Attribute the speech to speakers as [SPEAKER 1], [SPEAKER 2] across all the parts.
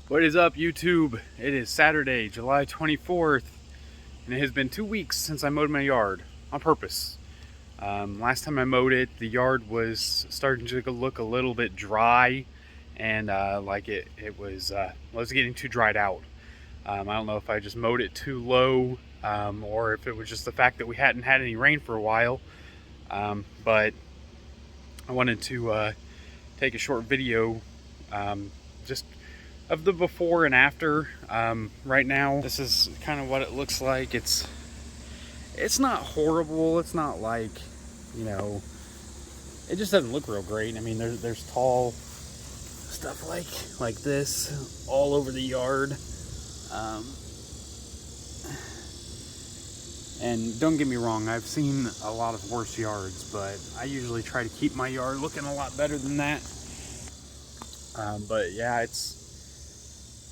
[SPEAKER 1] What is up, YouTube? It is Saturday, July 24th, and it has been 2 weeks since I mowed my yard on purpose. Last time I mowed it, the yard was starting to look a little bit dry, and like it was getting too dried out. I don't know if I just mowed it too low, or if it was just the fact that we hadn't had any rain for a while. But I wanted to take a short video, just of the before and after. Right now, this is kind of what it looks like. It's not horrible. It's not like, you know, it just doesn't look real great. I mean, there's tall stuff like this all over the yard. And don't get me wrong, I've seen a lot of worse yards, but I usually try to keep my yard looking a lot better than that. But yeah, it's,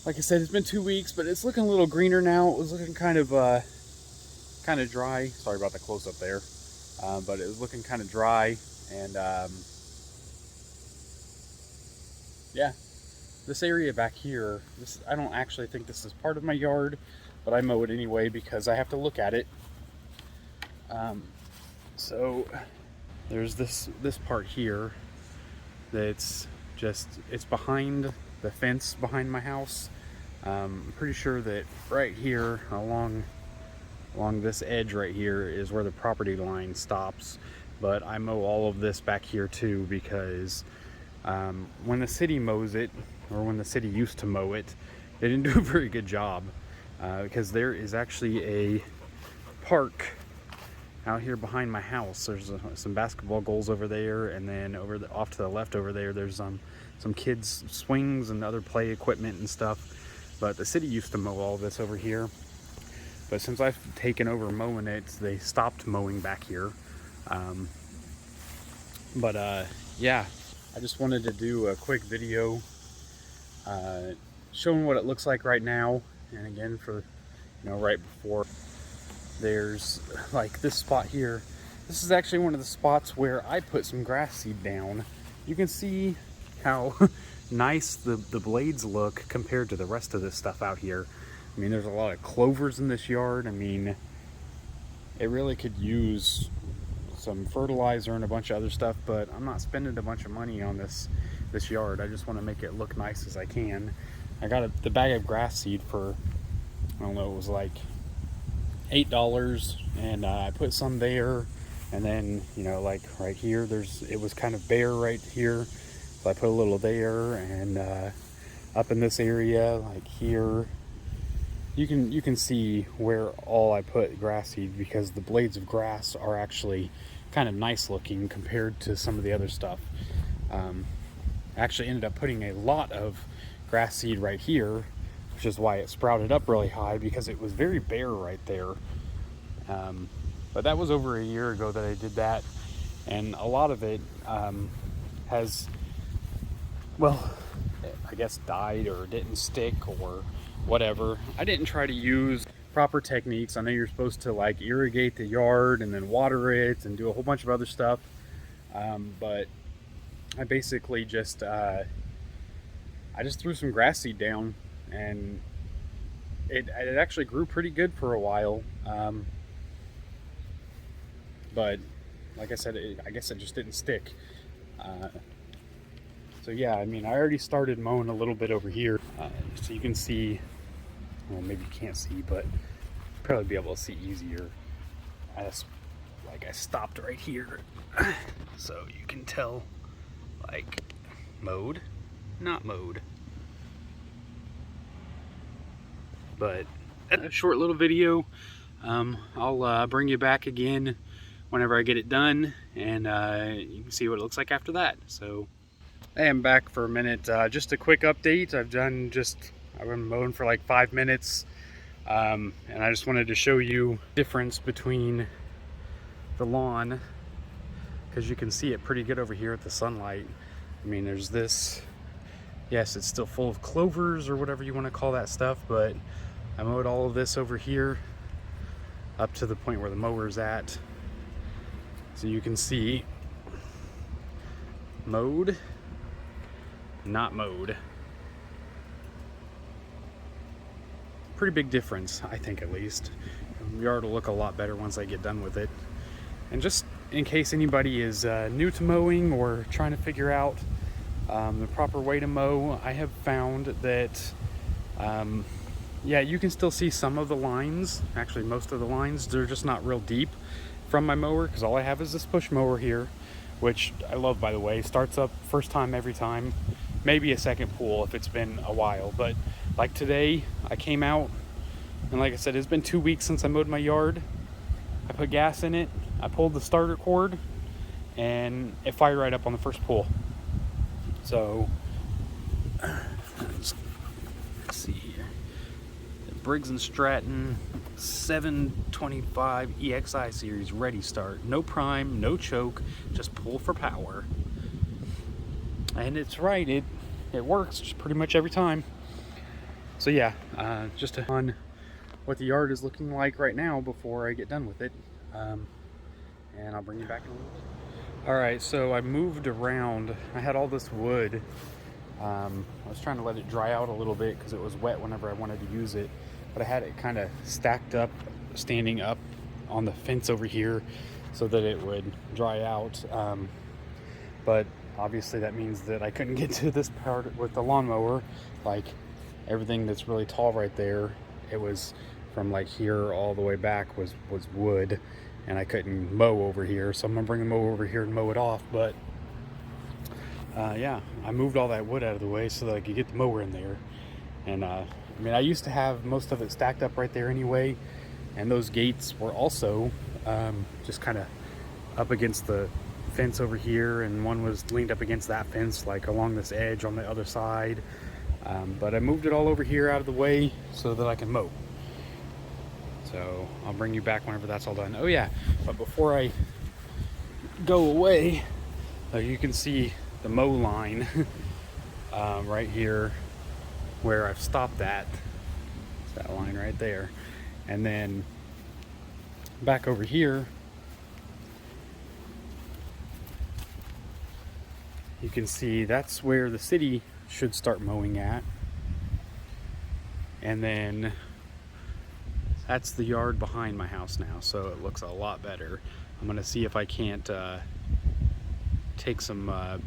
[SPEAKER 1] like I said, it's been 2 weeks, but it's looking a little greener now. It was looking kind of dry. Sorry about the close up there. But it was looking kind of dry, and yeah, this area back here, I don't actually think this is part of my yard, but I mow it anyway because I have to look at it. So there's this part here that's it's behind the fence behind my house. I'm pretty sure that right here along this edge right here is where the property line stops, but I mow all of this back here too because when the city mows it, or when the city used to mow it, they didn't do a very good job, because there is actually a park out here behind my house. There's some basketball goals over there, and then off to the left over there, there's some kids swings and other play equipment and stuff. But the city used to mow all this over here, but since I've taken over mowing it, they stopped mowing back here. Yeah, I just wanted to do a quick video showing what it looks like right now. And again, for, you know, right before, there's like this spot here. This is actually one of the spots where I put some grass seed down. You can see how nice the blades look compared to the rest of this stuff out here. I mean, there's a lot of clovers in this yard. I mean, it really could use some fertilizer and a bunch of other stuff, but I'm not spending a bunch of money on this yard. I just want to make it look nice as I can. I got the bag of grass seed for, I don't know, it was like $8, and I put some there, and then, you know, like right here, it was kind of bare right here, so I put a little there, and up in this area, like here, you can see where all I put grass seed, because the blades of grass are actually kind of nice looking compared to some of the other stuff. I actually ended up putting a lot of grass seed right here, which is why it sprouted up really high, because it was very bare right there. But that was over a year ago that I did that, and a lot of it has, well, I guess died or didn't stick or whatever. I didn't try to use proper techniques. I know you're supposed to like irrigate the yard and then water it and do a whole bunch of other stuff, but I basically just I just threw some grass seed down, and it actually grew pretty good for a while. But like I said, I guess it just didn't stick. So yeah, I mean, I already started mowing a little bit over here, so you can see, well, maybe you can't see, but you'll probably be able to see easier. I stopped right here, so you can tell, like, mowed, not mowed. But a short little video. I'll bring you back again whenever I get it done, and you can see what it looks like after that. So I am back for a minute. Just a quick update. I've been mowing for like 5 minutes, and I just wanted to show you the difference between the lawn, because you can see it pretty good over here at the sunlight. I mean, there's this, yes, it's still full of clovers or whatever you want to call that stuff, but I mowed all of this over here up to the point where the mower's at. So you can see mowed, not mowed. pretty big difference, I think, at least. The yard will look a lot better once I get done with it. And just in case anybody is new to mowing or trying to figure out the proper way to mow, I have found that yeah, you can still see some of the lines, actually most of the lines. They're just not real deep from my mower, because all I have is this push mower here, which I love, by the way. Starts up first time every time, maybe a second pull if it's been a while. But like today, I came out, and like I said, it's been 2 weeks since I mowed my yard. I put gas in it, I pulled the starter cord, and it fired right up on the first pull. So let's see here. Briggs & Stratton 725 EXI series ready start. No prime, no choke, just pull for power. And it's right, it works pretty much every time. So yeah, just on what the yard is looking like right now before I get done with it. And I'll bring you back in a little bit. Alright, so I moved around. I had all this wood. I was trying to let it dry out a little bit because it was wet whenever I wanted to use it. But I had it kind of stacked up, standing up on the fence over here so that it would dry out. But obviously that means that I couldn't get to this part with the lawnmower. Like everything that's really tall right there, it was from like here all the way back was wood, and I couldn't mow over here. So I'm gonna bring the mower over here and mow it off. But yeah, I moved all that wood out of the way so that I could get the mower in there. And I mean, I used to have most of it stacked up right there anyway, and those gates were also just kind of up against the fence over here, and one was leaned up against that fence, like along this edge on the other side. But I moved it all over here out of the way so that I can mow. So I'll bring you back whenever that's all done. Oh yeah, but before I go away, you can see the mow line right here where I've stopped at. It's that line right there. And then back over here, you can see that's where the city should start mowing at. And then that's the yard behind my house now, so it looks a lot better. I'm gonna see if I can't take some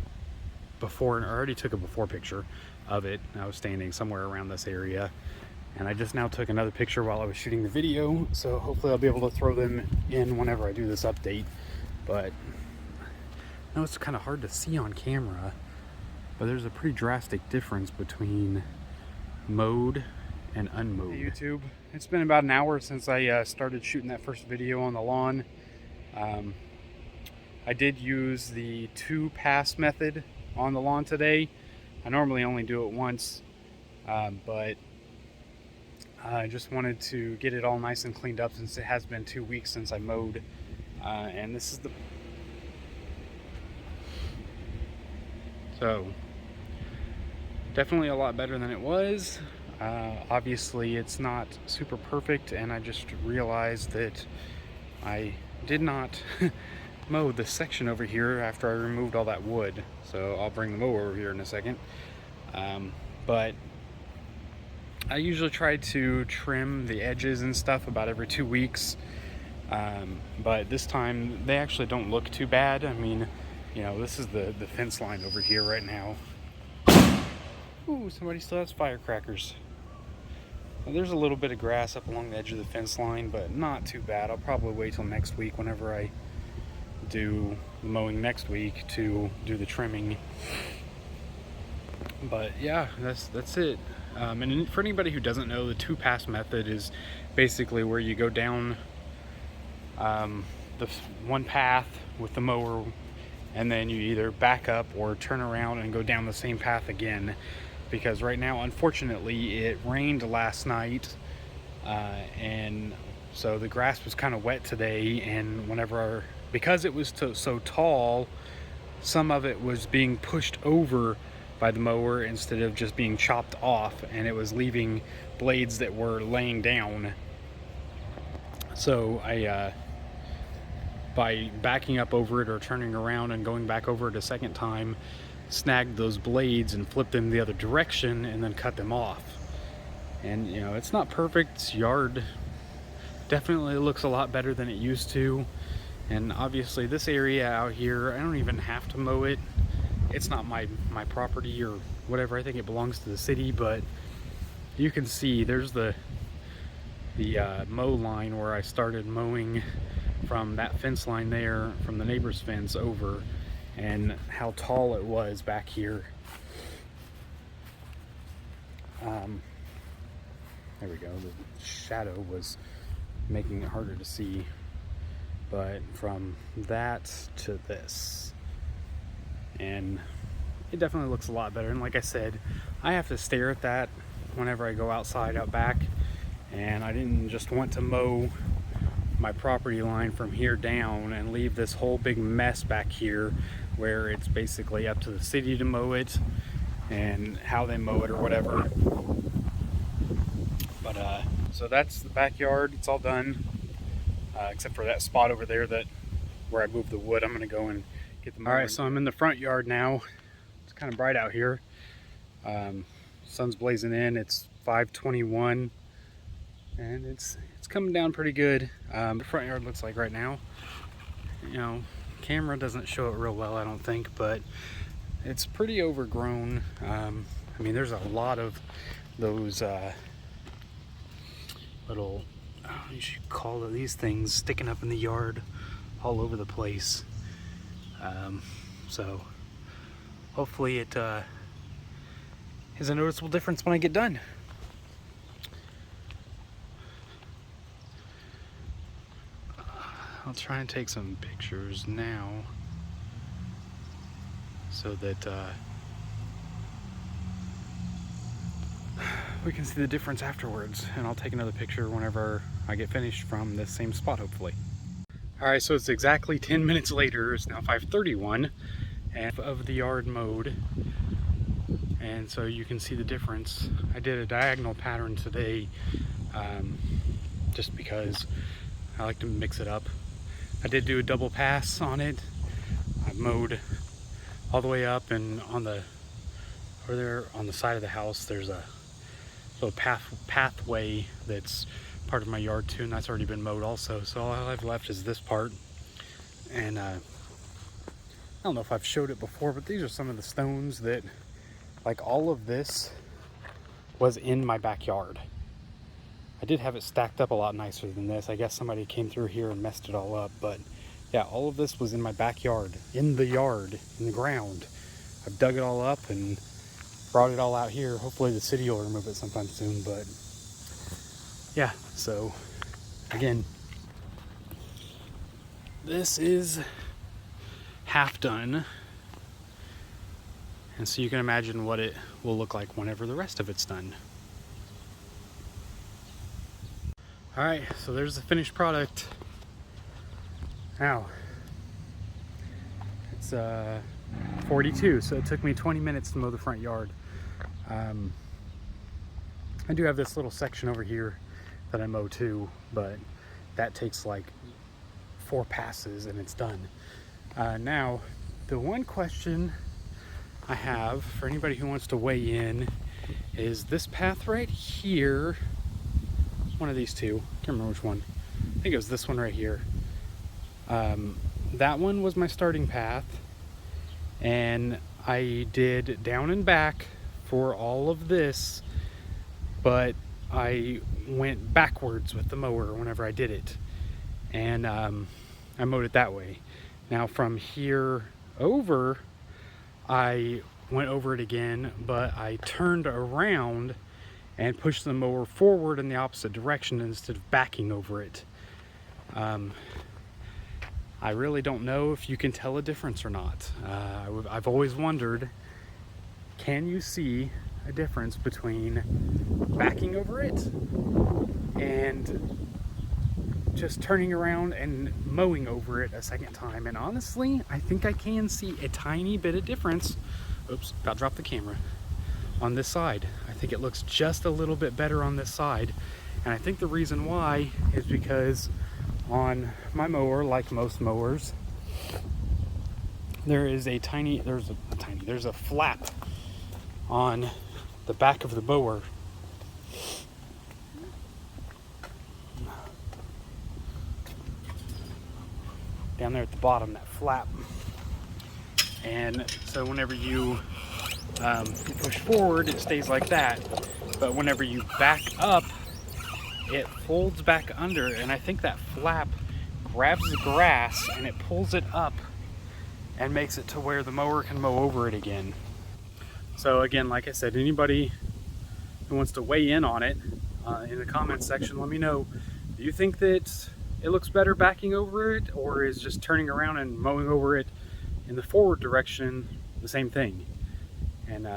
[SPEAKER 1] before. I already took a before picture of it. I was standing somewhere around this area, and I just now took another picture while I was shooting the video, so hopefully I'll be able to throw them in whenever I do this update. But I know it's kind of hard to see on camera, but there's a pretty drastic difference between mowed and unmowed. Hey YouTube, it's been about an hour since I started shooting that first video on the lawn. I did use the 2-pass method on the lawn today. I normally only do it once, but I just wanted to get it all nice and cleaned up since it has been 2 weeks since I mowed. And this is the... So, definitely a lot better than it was. Obviously it's not super perfect, and I just realized that I did not mow this section over here after I removed all that wood. So I'll bring the mower over here in a second. But I usually try to trim the edges and stuff about every 2 weeks. But this time they actually don't look too bad. I mean, you know, this is the fence line over here right now. Ooh, somebody still has firecrackers. Well, there's a little bit of grass up along the edge of the fence line, but not too bad. I'll probably wait till next week whenever I do the mowing next week to do the trimming. But yeah, that's it. And for anybody who doesn't know, the 2-pass method is basically where you go down the one path with the mower, and then you either back up or turn around and go down the same path again. Because right now, unfortunately, it rained last night, and so the grass was kind of wet today, and because it was so tall, some of it was being pushed over by the mower instead of just being chopped off, and it was leaving blades that were laying down. So I by backing up over it or turning around and going back over it a second time, snagged those blades and flipped them the other direction and then cut them off. And you know, it's not perfect. This yard definitely looks a lot better than it used to. And obviously this area out here, I don't even have to mow it. It's not my property or whatever. I think it belongs to the city, but you can see there's the mow line where I started mowing from that fence line there, from the neighbor's fence over, and how tall it was back here. There we go. The shadow was making it harder to see, but from that to this, and it definitely looks a lot better. And like I said, I have to stare at that whenever I go outside out back, and I didn't just want to mow my property line from here down and leave this whole big mess back here where it's basically up to the city to mow it and how they mow it or whatever. But so that's the backyard. It's all done, except for that spot over there where I moved the wood. I'm gonna go and get the mowing. All right, so I'm in the front yard now. It's kind of bright out here. Sun's blazing in. It's 5:21, and it's coming down pretty good. The front yard looks like right now. You know, camera doesn't show it real well, I don't think, but it's pretty overgrown. I mean, there's a lot of those little, I don't know what you should call it, these things sticking up in the yard all over the place. So hopefully it is a noticeable difference when I get done. I'll try and take some pictures now so that we can see the difference afterwards, and I'll take another picture whenever I get finished from this same spot, hopefully. Alright, so it's exactly 10 minutes later. It's now 5:31 and of the yard mowed, and so you can see the difference. I did a diagonal pattern today just because I like to mix it up. I did do a double pass on it. I mowed all the way up, and on the over there on the side of the house there's a little pathway that's part of my yard too, and that's already been mowed also. So all I've left is this part, and I don't know if I've showed it before, but these are some of the stones that, like, all of this was in my backyard. I did have it stacked up a lot nicer than this. I guess somebody came through here and messed it all up, but yeah, all of this was in my backyard, in the yard, in the ground. I've dug it all up and brought it all out here. Hopefully the city will remove it sometime soon, but yeah, so again, this is half done, and so you can imagine what it will look like whenever the rest of it's done. All right, so there's the finished product. Now, it's 42, so it took me 20 minutes to mow the front yard. I do have this little section over here that I mow too, but that takes like 4 passes and it's done. Now, the one question I have for anybody who wants to weigh in is this path right here. One of these two, can't remember which one. I think it was this one right here. That one was my starting path, and I did down and back for all of this, but I went backwards with the mower whenever I did it, and I mowed it that way. Now from here over, I went over it again, but I turned around and pushed the mower forward in the opposite direction instead of backing over it. I really don't know if you can tell a difference or not. I've always wondered, can you see a difference between backing over it and just turning around and mowing over it a second time? And honestly, I think I can see a tiny bit of difference. Oops, about dropped the camera. On this side, I think it looks just a little bit better on this side, and I think the reason why is because on my mower, like most mowers, there's a flap on the back of the mower down there at the bottom, that flap. And so whenever you push forward, it stays like that. But whenever you back up, it folds back under, and I think that flap grabs the grass and it pulls it up and makes it to where the mower can mow over it again. So again, like I said, anybody who wants to weigh in on it in the comments section, let me know. Do you think that it looks better backing over it, or is just turning around and mowing over it in the forward direction the same thing? And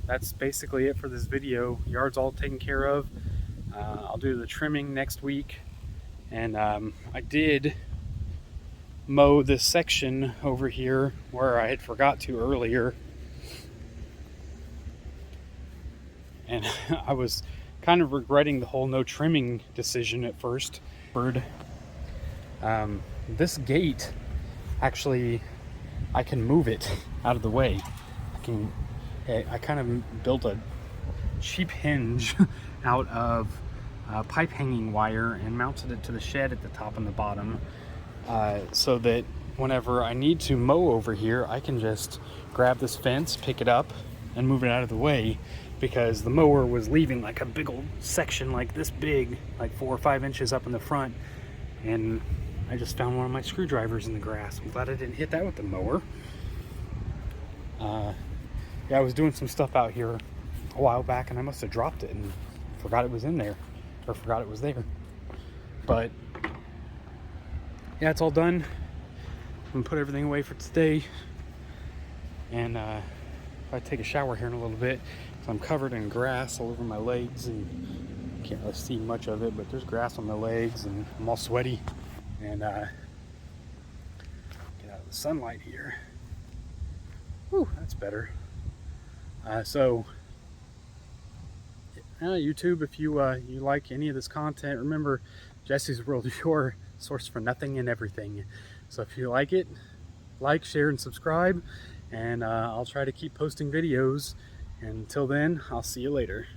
[SPEAKER 1] that's basically it for this video. Yard's all taken care of. I'll do the trimming next week. And I did mow this section over here where I had forgot to earlier. And I was kind of regretting the whole no trimming decision at first. This gate, actually, I can move it out of the way. I kind of built a cheap hinge out of pipe hanging wire and mounted it to the shed at the top and the bottom, so that whenever I need to mow over here, I can just grab this fence, pick it up, and move it out of the way, because the mower was leaving like a big old section like this big, like 4 or 5 inches up in the front, and I just found one of my screwdrivers in the grass. I'm glad I didn't hit that with the mower. Yeah, I was doing some stuff out here a while back and I must have dropped it and forgot it was in there, or forgot it was there. But yeah, it's all done. I'm gonna put everything away for today, and if I take a shower here in a little bit, so I'm covered in grass all over my legs and can't really see much of it, but there's grass on my legs and I'm all sweaty. And get out of the sunlight here. Whew, that's better. So YouTube, if you like any of this content, remember, Jesse's World is your source for nothing and everything. So if you like it, like, share, and subscribe, and I'll try to keep posting videos. And until then, I'll see you later.